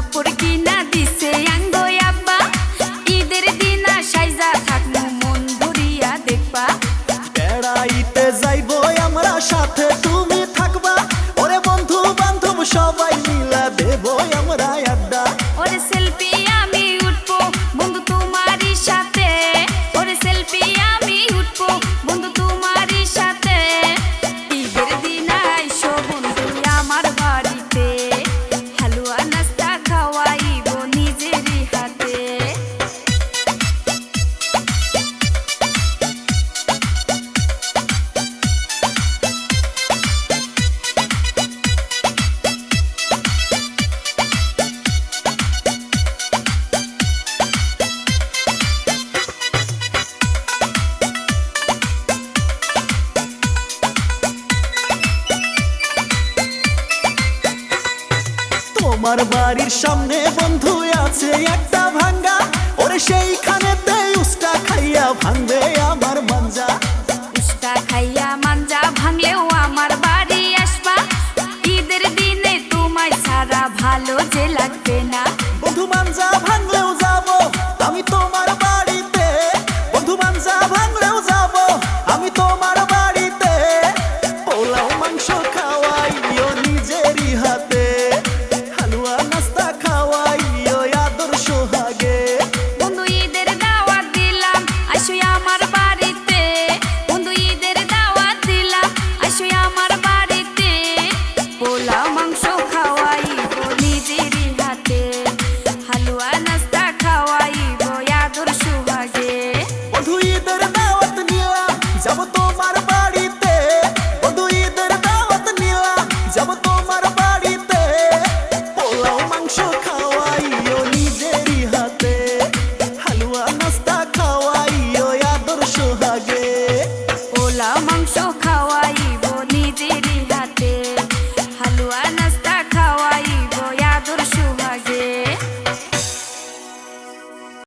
কাপড় কিনা দিছে আঙ্গো আব্বা ঈদের দিনা সাইজা থাকমু মন ভরিয়া দেখবা বেড়াইতে যাইবো আমরা সাথে তুমি থাকবা ওরে বন্ধু বান্ধব সবাই মিলা দেবো আমরা আড্ডা ওরে সেলফি আমি উঠবো বন্ধু তোমারই সাথে ওরে সেলফি আমি উঠবো বন্ধু তোমারই সাথে ঈদের দিন আইসো বন্ধু আমার বাড়িতে হালুয়া নাস্তা খাওয়াইবো নিজেরই হাতে তোমার বাড়ির সামনে বন্ধু আছে একটা ভাঙ্গা ওরে সেইখানে